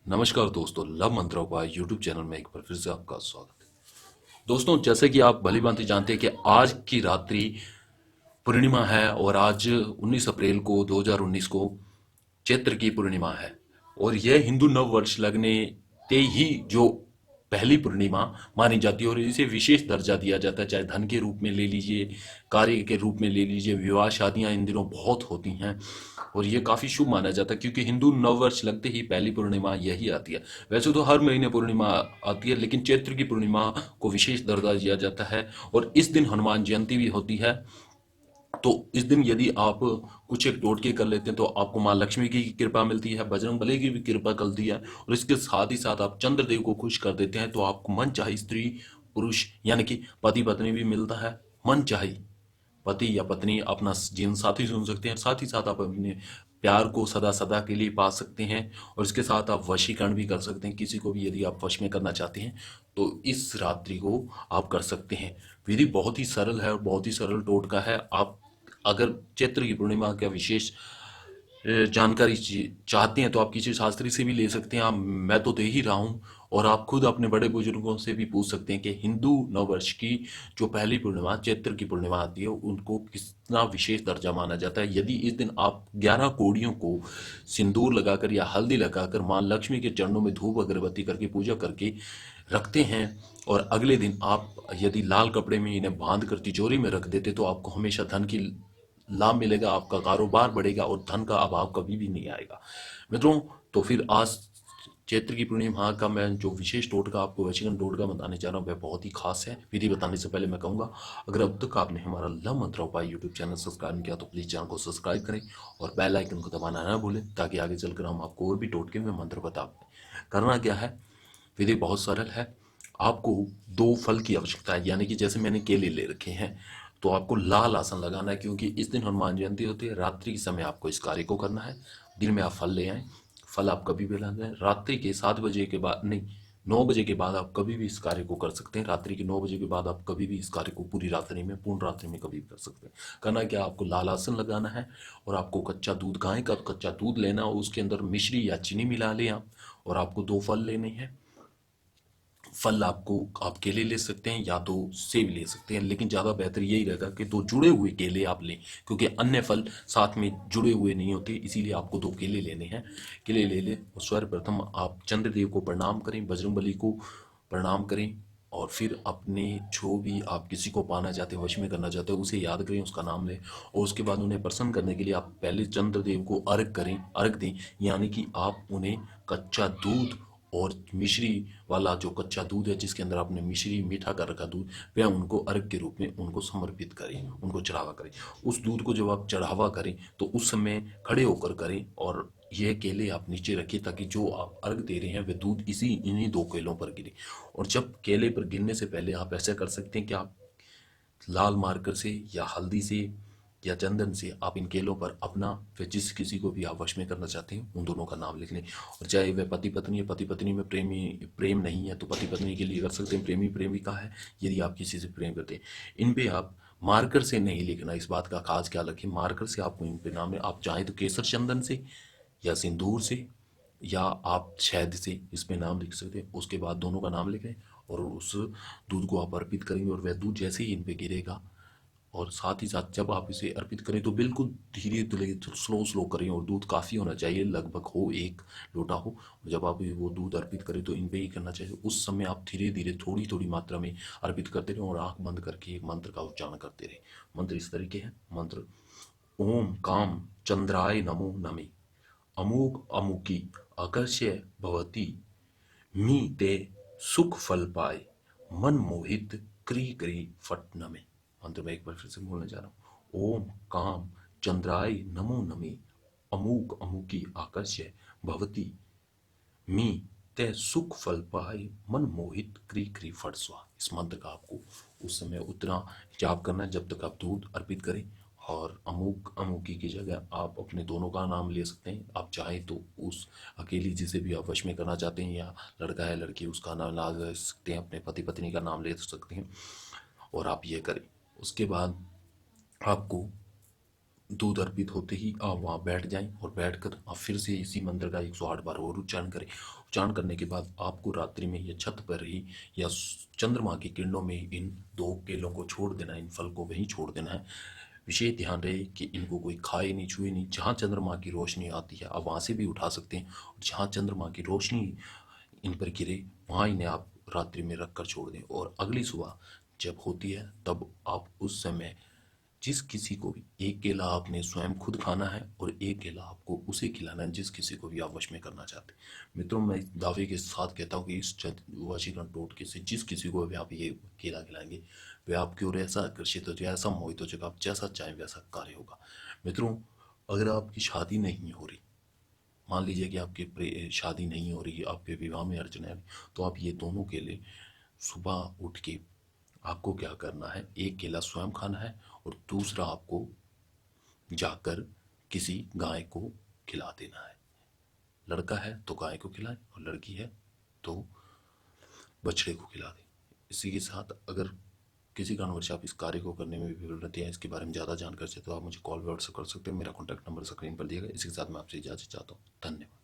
नमस्कार दोस्तों, लव मंत्रों का यूट्यूब चैनल में एक बार फिर से आपका स्वागत है। दोस्तों, जैसे कि आप भली भांति जानते हैं कि आज की रात्रि पूर्णिमा है और आज 19 अप्रैल को 2019 को चैत्र की पूर्णिमा है। और यह हिंदू नव वर्ष लगने ते ही जो पहली पूर्णिमा मानी जाती है और इसे विशेष दर्जा दिया जाता है। चाहे धन के रूप में ले लीजिए, कार्य के रूप में ले लीजिए, विवाह शादियां इन दिनों बहुत होती हैं और ये काफी शुभ माना जाता है क्योंकि हिंदू नव वर्ष लगते ही पहली पूर्णिमा यही आती है। वैसे तो हर महीने पूर्णिमा आती है, लेकिन चैत्र की पूर्णिमा को विशेष दर्जा दिया जाता है और इस दिन हनुमान जयंती भी होती है। तो इस दिन यदि आप कुछ एक टोटके कर लेते हैं तो आपको माँ लक्ष्मी की कृपा मिलती है, बजरंग बली की भी कृपा करती है और इसके साथ ही साथ आप चंद्रदेव को खुश कर देते हैं तो आपको मन चाहे स्त्री पुरुष यानी कि पति पत्नी भी मिलता है। मन चाहे पति या पत्नी अपना जीवन साथी चुन सकते हैं, साथ ही साथ आप अपने प्यार को सदा सदा के लिए पा सकते हैं और इसके साथ आप वशीकरण भी कर सकते हैं। किसी को भी यदि आप वश में करना चाहते हैं तो इस रात्रि को आप कर सकते हैं। विधि बहुत ही सरल है और बहुत ही सरल टोटका है। आप अगर चैत्र की पूर्णिमा का विशेष जानकारी चाहते हैं तो आप किसी शास्त्री से भी ले सकते हैं। मैं तो दे ही रहा हूँ और आप खुद अपने बड़े बुजुर्गों से भी पूछ सकते हैं कि हिंदू नववर्ष की जो पहली पूर्णिमा चैत्र की पूर्णिमा आती है उनको कितना विशेष दर्जा माना जाता है। यदि इस दिन आप 11 कोड़ियों को सिंदूर लगाकर या हल्दी लगाकर माँ लक्ष्मी के चरणों में धूप अगरबत्ती करके पूजा करके रखते हैं और अगले दिन आप यदि लाल कपड़े में इन्हें बांध कर तिजोरी में रख देते तो आपको हमेशा धन की लाभ मिलेगा, आपका कारोबार बढ़ेगा और धन का अभाव कभी भी नहीं आएगा। मित्रों, तो फिर आज चैत्र की पूर्णिमा का मैं जो विशेष टोटका आपको वशीकरण टोटका बताने जा रहा हूँ वह बहुत ही खास है। विधि बताने से पहले मैं कहूँगा, अगर अब तक आपने हमारा लव मंत्र उपाय यूट्यूब चैनल सब्सक्राइब नहीं किया तो प्लीज़ चैनल को सब्सक्राइब करें और बेल आइकन को दबाना ना भूलें ताकि आगे चलकर हम आपको और भी टोटके में मंत्र बता पाएं। करना क्या है, विधि बहुत सरल है। आपको दो फल की आवश्यकता है, यानी कि जैसे मैंने केले ले रखे हैं तो आपको लाल आसन लगाना है क्योंकि इस दिन हनुमान जयंती होती है। रात्रि के समय आपको इस कार्य को करना है। दिन में आप फल ले आए। फल आप कभी भी ला दें। रात्रि के 7 बजे के बाद नहीं, 9 बजे के बाद आप कभी भी इस कार्य को कर सकते हैं। रात्रि के 9 बजे के बाद आप कभी भी इस कार्य को पूरी रात्रि में, पूर्ण रात्रि में कभी भी कर सकते हैं। करना क्या, आपको लाल आसन लगाना है और आपको कच्चा दूध, गाय का कच्चा दूध लेना और उसके अंदर मिश्री या चीनी मिला लें आप। और आपको दो फल लेने हैं। फल आपको आप केले ले सकते हैं या तो सेब ले सकते हैं, लेकिन ज़्यादा बेहतर यही रहेगा कि दो जुड़े हुए केले आप लें क्योंकि अन्य फल साथ में जुड़े हुए नहीं होते, इसीलिए आपको दो केले लेने हैं। केले ले लें और सर्वप्रथम आप चंद्रदेव को प्रणाम करें, बजरंगबली को प्रणाम करें और फिर अपने जो भी आप किसी को पाना चाहते हैं, वश में करना चाहते हैं, उसे याद करें, उसका नाम लें और उसके बाद उन्हें प्रसन्न करने के लिए आप पहले चंद्रदेव को अर्घ करें, अर्घ दें। यानी कि आप उन्हें कच्चा दूध और मिश्री वाला जो कच्चा दूध है जिसके अंदर आपने मिश्री मीठा कर रखा दूध, वह उनको अर्घ के रूप में उनको समर्पित करें, उनको चढ़ावा करें। उस दूध को जब आप चढ़ावा करें तो उस समय खड़े होकर करें और यह केले आप नीचे रखिए ताकि जो आप अर्घ दे रहे हैं वह दूध इन्हीं दो केलों पर गिरे। और जब केले पर गिरने से पहले आप ऐसा कर सकते हैं कि आप लाल मार्कर से या हल्दी से या चंदन से आप इन केलों पर अपना फिर जिस किसी को भी आप वश में करना चाहते हैं उन दोनों का नाम लिख लें। और चाहे वह पति पत्नी है, पति पत्नी में प्रेम नहीं है तो पति पत्नी के लिए कर सकते हैं, प्रेमी प्रेमिका है यदि आप किसी से प्रेम करते हैं। इन पे आप मार्कर से नहीं लिखना, इस बात का खास ख्याल रखें। मार्कर से आपको इन पे नाम है, आप चाहें तो केसर चंदन से या सिंदूर से या आप शहद से इसमें नाम लिख सकते हैं। उसके बाद दोनों का नाम लिखें और उस दूध को आप अर्पित करेंगे और वह दूध जैसे ही इन पे गिरेगा और साथ ही साथ जब आप इसे अर्पित करें तो बिल्कुल धीरे धीरे स्लो स्लो करें और दूध काफ़ी होना चाहिए, लगभग हो 1 लोटा हो। और जब आप वो दूध अर्पित करें तो इन पे ही करना चाहिए। उस समय आप धीरे धीरे थोड़ी थोड़ी मात्रा में अर्पित करते रहें और आंख बंद करके एक मंत्र का उच्चारण करते रहें। मंत्र इस तरीके हैं। मंत्र: ओम काम चंद्राय नमो नमे, अमोघ अमुकी आकर्ष्य भवती, मी ते सुख फल पाए, मन मोहित क्री क्री फट नमे। मंत्र में एक बार फिर से बोलने जा रहा हूँ। ओम काम चंद्राय नमो नमे, अमूक अमुकी आकर्ष्य भवती, मी ते सुख फल पाए, मन मोहित क्री क्री फट स्वा। इस मंत्र का आपको उस समय उतना जाप करना है जब तक आप दूध अर्पित करें। और अमूक अमूकी की जगह आप अपने दोनों का नाम ले सकते हैं। आप चाहें तो उस अकेली जिसे भी आप वश में करना चाहते हैं या लड़का है लड़की उसका नाम ला सकते हैं, अपने पति पत्नी का नाम ले सकते हैं और आप ये करें। उसके बाद आपको दूध अर्पित होते ही आप वहाँ बैठ जाएं और बैठकर आप फिर से इसी मंत्र का 108 बार और उच्चारण करें। उच्चारण करने के बाद आपको रात्रि में या छत पर ही या चंद्रमा की किरणों में इन 2 केलों को छोड़ देना है, इन फल को वहीं छोड़ देना है। विशेष ध्यान रहे कि इनको कोई खाए नहीं, छुए नहीं। जहाँ चंद्रमा की रोशनी आती है आप वहाँ से भी उठा सकते हैं, और जहाँ चंद्रमा की रोशनी इन पर गिरे वहाँ इन्हें आप रात्रि में रख कर छोड़ दें। और अगली सुबह जब होती है तब आप उस समय जिस किसी को भी एक केला आपने स्वयं खुद खाना है और एक केला आपको उसे खिलाना है जिस किसी को भी आप वश में करना चाहते हैं। मित्रों, मैं इस दावे के साथ कहता हूँ कि इस वशीकरण टोटके से जिस किसी को भी आप ये केला खिलाएंगे वे आपकी ओर ऐसा आकर्षित हो जाए, ऐसा मोहित हो जाएगा, आप जैसा चाहें वैसा कार्य होगा। मित्रों, अगर आपकी शादी नहीं हो रही, मान लीजिए कि आपकी शादी नहीं हो रही, आपके विवाह में अड़चन है, तो आप ये दोनों केले सुबह उठ के आपको क्या करना है, एक केला स्वयं खाना है और दूसरा आपको जाकर किसी गाय को खिला देना है। लड़का है तो गाय को खिलाए और लड़की है तो बछड़े को खिला दें। इसी के साथ अगर किसी कारणवश आप इस कार्य को करने में विफल रहते हैं, इसके बारे में ज़्यादा जानकारी चाहते हो, आप मुझे कॉल व्हाट्सएप कर सकते हैं। मेरा कॉन्टैक्ट नंबर स्क्रीन पर दिया गया। इसी के साथ मैं आपसे इजाज़त चाहता हूँ। धन्यवाद।